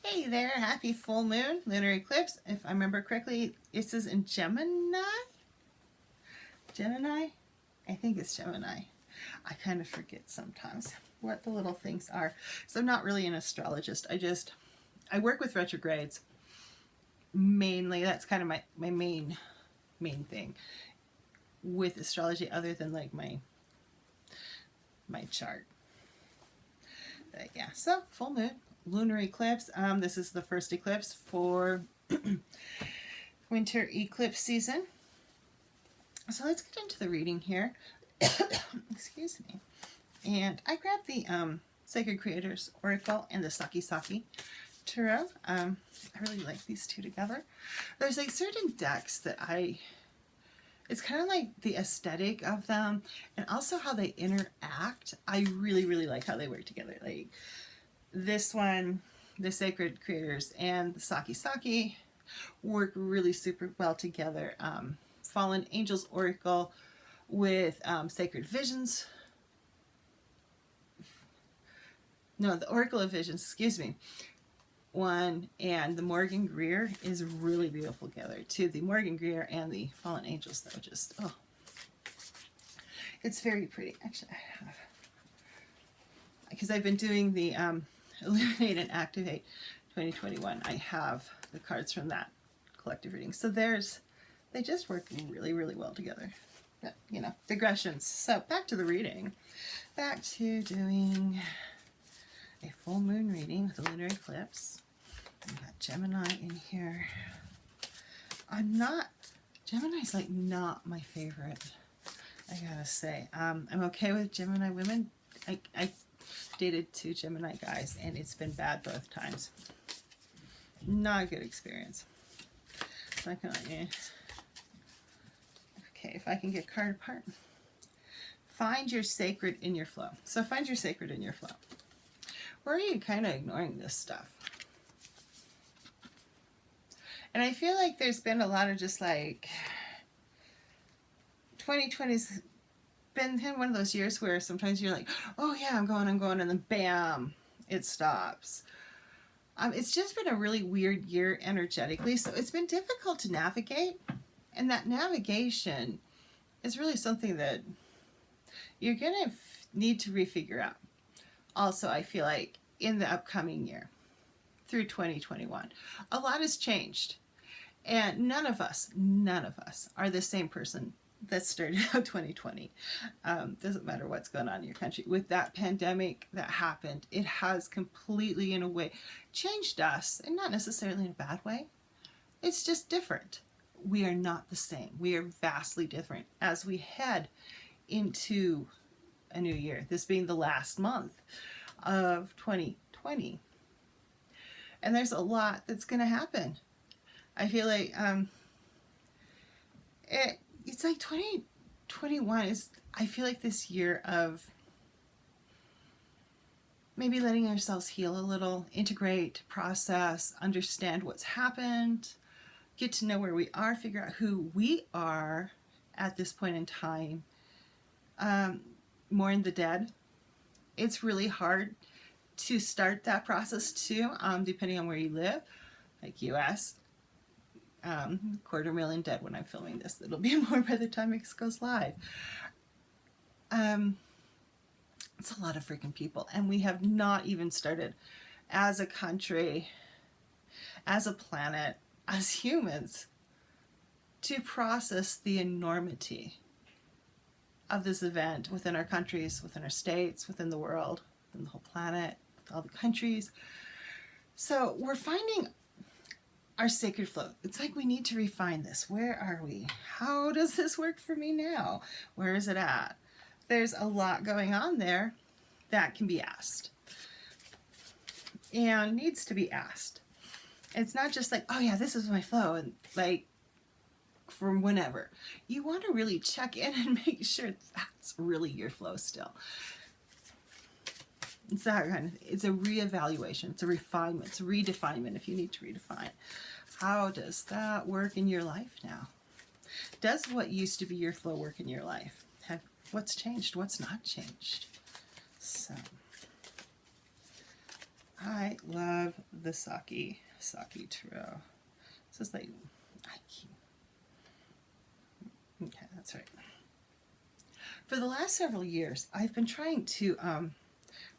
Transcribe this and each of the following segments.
Hey there, happy full moon, lunar eclipse. If I remember correctly, this is in Gemini? Gemini? I think it's Gemini. I kind of forget sometimes what the little things are. So I'm not really an astrologist. I work with retrogrades. Mainly, that's kind of my main thing with astrology, other than like my chart. But yeah, so full moon, lunar eclipse. This is the first eclipse for winter eclipse season. So let's get into the reading here. Excuse me. And I grabbed the Sacred Creators Oracle and the Saki Tarot. I really like these two together. There's like certain decks that it's kind of like the aesthetic of them and also how they interact. I really, really like how they work together. Like this one, the Sacred Creators and the Saki work really super well together. Fallen Angels Oracle with Sacred Visions. No, the Oracle of Visions, excuse me. One, and the Morgan Greer is really beautiful together too. The Morgan Greer and the Fallen Angels, though, just, oh. It's very pretty. Actually, I have, because I've been doing the Illuminate and Activate 2021. I have the cards from that collective reading. So they just work really, really well together. But, you know, digressions. So back to the reading. Back to doing a full moon reading with a lunar eclipse. We've got Gemini in here. Gemini's like not my favorite, I gotta say. I'm okay with Gemini women. I dated 2 Gemini guys and it's been bad both times. Not a good experience. So I can, okay, if I can get card apart. Find your sacred in your flow. So find your sacred in your flow. Where are you kind of ignoring this stuff? And I feel like there's been a lot of just like 2020's been one of those years where sometimes you're like, oh yeah, I'm going, and then bam, it stops. It's just been a really weird year energetically, so it's been difficult to navigate, and that navigation is really something that you're gonna need to refigure out. Also, I feel like in the upcoming year, through 2021, a lot has changed. And none of us are the same person that started out 2020. Doesn't matter what's going on in your country. With that pandemic that happened, it has completely, in a way, changed us, and not necessarily in a bad way. It's just different. We are not the same. We are vastly different as we head into a new year, this being the last month of 2020. And there's a lot that's going to happen. I feel like it's like 2021 is, I feel like this year of maybe letting ourselves heal a little, integrate, process, understand what's happened, get to know where we are, figure out who we are at this point in time. Mourn the dead. It's really hard to start that process too, depending on where you live, like US. 250,000 dead when I'm filming this. It'll be more by the time it goes live. It's a lot of freaking people, and we have not even started as a country, as a planet, as humans, to process the enormity of this event within our countries, within our states, within the world, within the whole planet, all the countries. So we're finding our sacred flow. It's like we need to refine this. Where are we? How does this work for me now? Where is it at? There's a lot going on there that can be asked and needs to be asked. It's not just like, oh yeah, this is my flow, and like from whenever. You want to really check in and make sure that's really your flow still. It's that kind of, it's a reevaluation, it's a refinement, it's a redefinement if you need to redefine. How does that work in your life now? Does what used to be your flow work in your life? What's changed? What's not changed? So, I love the Saki Tarot. This is like, okay, that's right. For the last several years, I've been trying to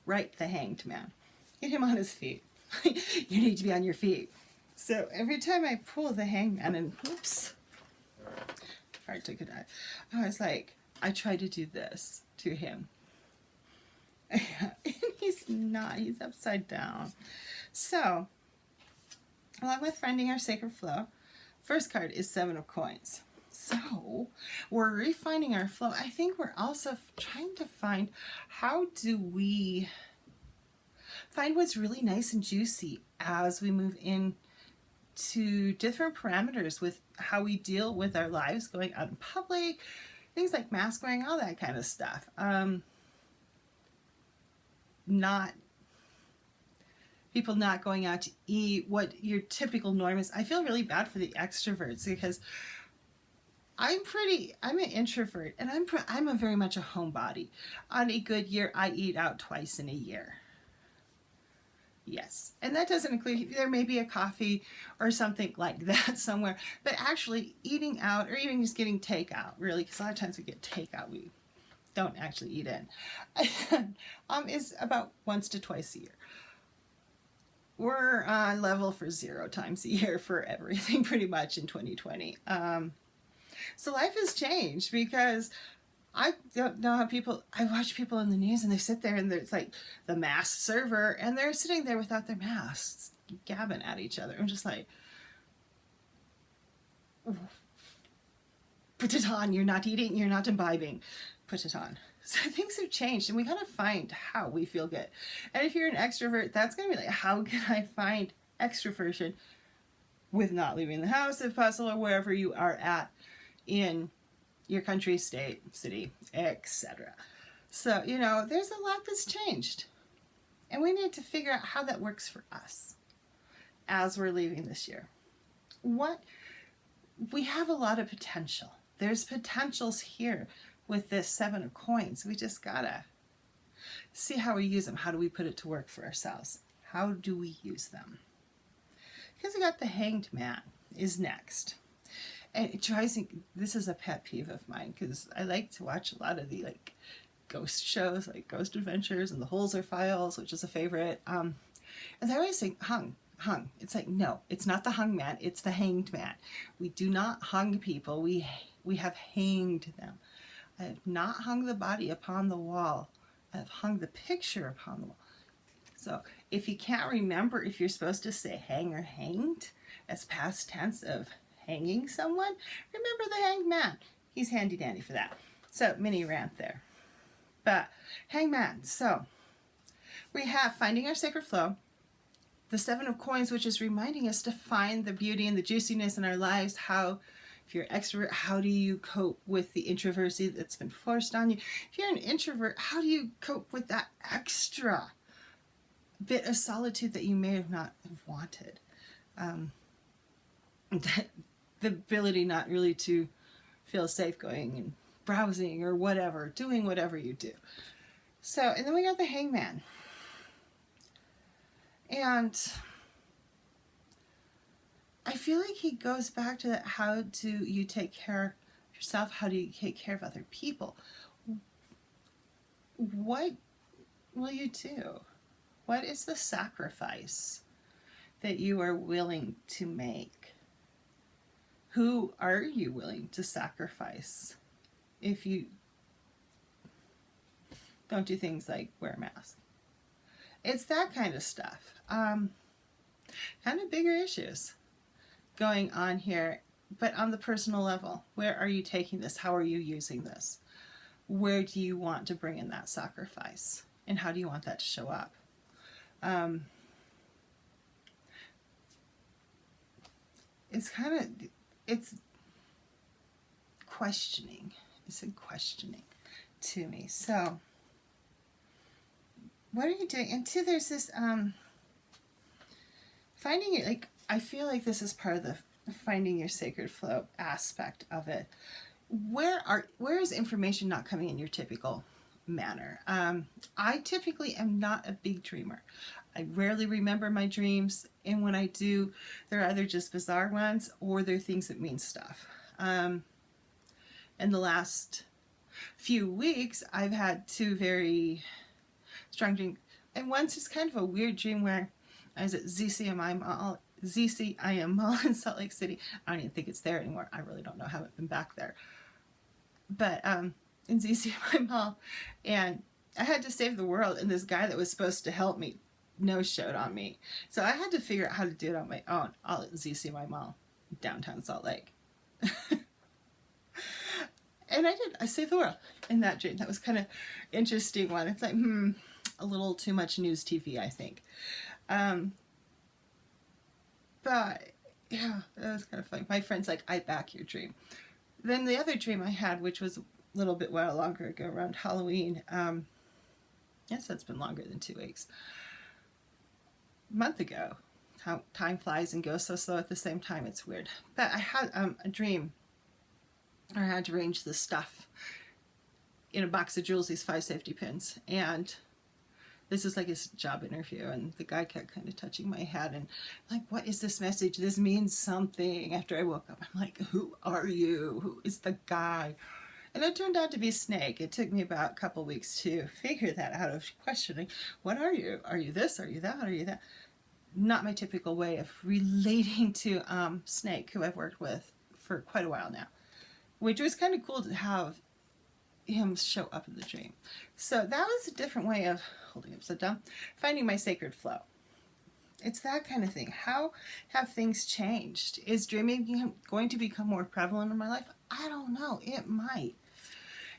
right the Hanged Man. Get him on his feet. You need to be on your feet. So every time I pull the Hanged Man, and oops, I took a dive. I was like, I try to do this to him. And he's not, he's upside down. So, along with finding our sacred flow, first card is Seven of Coins. So, we're refining our flow. I think we're also trying to find, how do we find what's really nice and juicy as we move in to different parameters with how we deal with our lives, going out in public, things like mask wearing, all that kind of stuff. People not going out to eat, what your typical norm is. I feel really bad for the extroverts because I'm an introvert, and I'm a very much a homebody. On a good year, I eat out twice in a year. Yes, and that doesn't include, there may be a coffee or something like that somewhere, but actually eating out, or even just getting takeout, really, because a lot of times we get takeout, we don't actually eat in, is about once to twice a year. We're on level for 0 times a year for everything pretty much in 2020. So life has changed because I don't know how I watch people in the news and they sit there and it's like the masked server and they're sitting there without their masks, gabbing at each other. I'm just like, put it on, you're not eating, you're not imbibing, put it on. So things have changed and we gotta find how we feel good. And if you're an extrovert, that's gonna be like, how can I find extroversion with not leaving the house if possible, or wherever you are at in your country, state, city, etc. So, there's a lot that's changed. And we need to figure out how that works for us as we're leaving this year. We have a lot of potential. There's potentials here with this Seven of Coins. We just gotta see how we use them. How do we put it to work for ourselves? How do we use them? Because we got the Hanged Man is next. And it drives me, this is a pet peeve of mine, because I like to watch a lot of the ghost shows, like Ghost Adventures and the Holzer Files, which is a favorite. And they always say, hung. It's like, no, it's not the hung man, it's the hanged man. We do not hung people, we have hanged them. I have not hung the body upon the wall. I have hung the picture upon the wall. So if you can't remember if you're supposed to say hang or hanged as past tense of hanging someone, remember the hanged man. He's handy dandy for that. So mini rant there. But hanged man. So we have finding our sacred flow, the Seven of Coins, which is reminding us to find the beauty and the juiciness in our lives. How, if you're an extrovert, how do you cope with the introversy that's been forced on you? If you're an introvert, how do you cope with that extra bit of solitude that you may have not have wanted? The ability not really to feel safe going and browsing or whatever, doing whatever you do. So, and then we got the Hangman. And I feel like he goes back to that, how do you take care of yourself? How do you take care of other people? What will you do? What is the sacrifice that you are willing to make? Who are you willing to sacrifice if you don't do things like wear a mask? It's that kind of stuff. Kind of bigger issues going on here, but on the personal level. Where are you taking this? How are you using this? Where do you want to bring in that sacrifice? And how do you want that to show up? It's questioning. It's a questioning to me. So, what are you doing? And two, there's this finding it, I feel like this is part of the finding your sacred flow aspect of it. Where is information not coming in your typical manner? I typically am not a big dreamer. I rarely remember my dreams, and when I do, they're either just bizarre ones or they're things that mean stuff. In the last few weeks, I've had two very strong dreams, and one's just kind of a weird dream where I was at ZCIM Mall in Salt Lake City. I don't even think it's there anymore. I really don't know. I haven't been back there. But in ZCIM Mall, and I had to save the world, and this guy that was supposed to help me no-showed on me. So I had to figure out how to do it on my own, all at ZCIM Mall, downtown Salt Lake. And I did. I saved the world in that dream. That was kind of interesting one. It's like, a little too much news TV, I think. But yeah, that was kind of funny. My friend's like, I back your dream. Then the other dream I had, which was a little bit while longer ago, around Halloween. Yes, that's been longer than 2 weeks. A month ago. How time flies and goes so slow at the same time. It's weird. But I had a dream. I had to arrange this stuff in a box of jewels, these 5 safety pins. And this is like his job interview, and the guy kept kind of touching my head and like, what is this message? This means something. After I woke up, I'm like, who are you? Who is the guy? And it turned out to be Snake. It took me about a couple weeks to figure that out, of questioning, what are you? Are you this? Are you that? Are you that? Not my typical way of relating to Snake, who I've worked with for quite a while now, which was kind of cool to have him show up in the dream. So that was a different way of holding upside down, finding my sacred flow. It's that kind of thing. How have things changed? Is dreaming going to become more prevalent in my life? I don't know. It might.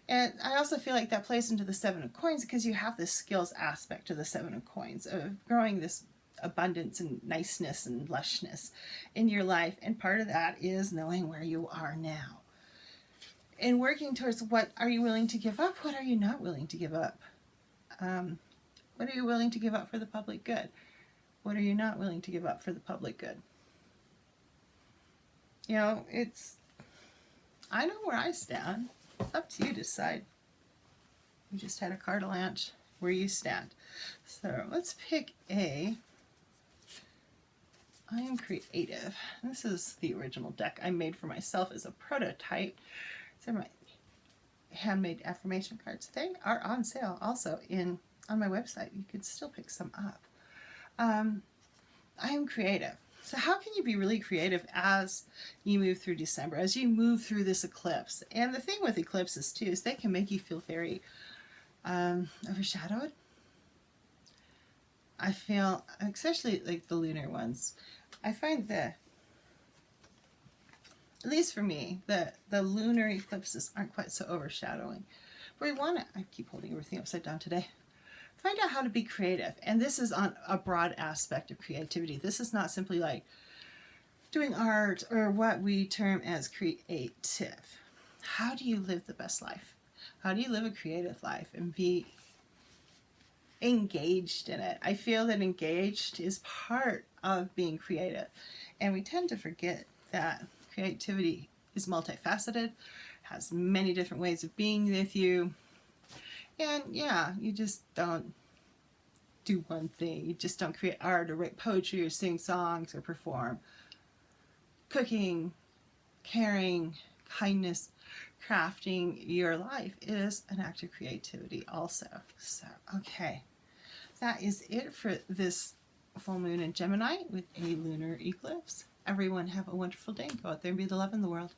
And I also feel like that plays into the 7 of Coins, because you have this skills aspect to the 7 of Coins of growing this abundance and niceness and lushness in your life. And part of that is knowing where you are now and working towards, what are you willing to give up? What are you not willing to give up? What are you willing to give up for the public good? What are you not willing to give up for the public good? You know, I know where I stand. It's up to you to decide. We just had a card avalanche where you stand. So let's pick I am creative. This is the original deck I made for myself as a prototype. These are my handmade affirmation cards. They are on sale also on my website. You could still pick some up. I am creative. So how can you be really creative as you move through December, as you move through this eclipse? And the thing with eclipses too is they can make you feel very overshadowed. I feel, especially like the lunar ones, I find that, at least for me, the lunar eclipses aren't quite so overshadowing. But we want to, I keep holding everything upside down today, find out how to be creative. And this is on a broad aspect of creativity. This is not simply like doing art or what we term as creative. How do you live the best life? How do you live a creative life and be engaged in it? I feel that engaged is part of being creative. And we tend to forget that creativity is multifaceted, has many different ways of being with you. And yeah, you just don't do one thing. You just don't create art or write poetry or sing songs or perform. Cooking, caring, kindness, crafting your life is an act of creativity also. So, okay. That is it for this full moon in Gemini with a lunar eclipse. Everyone have a wonderful day. Go out there and be the love in the world.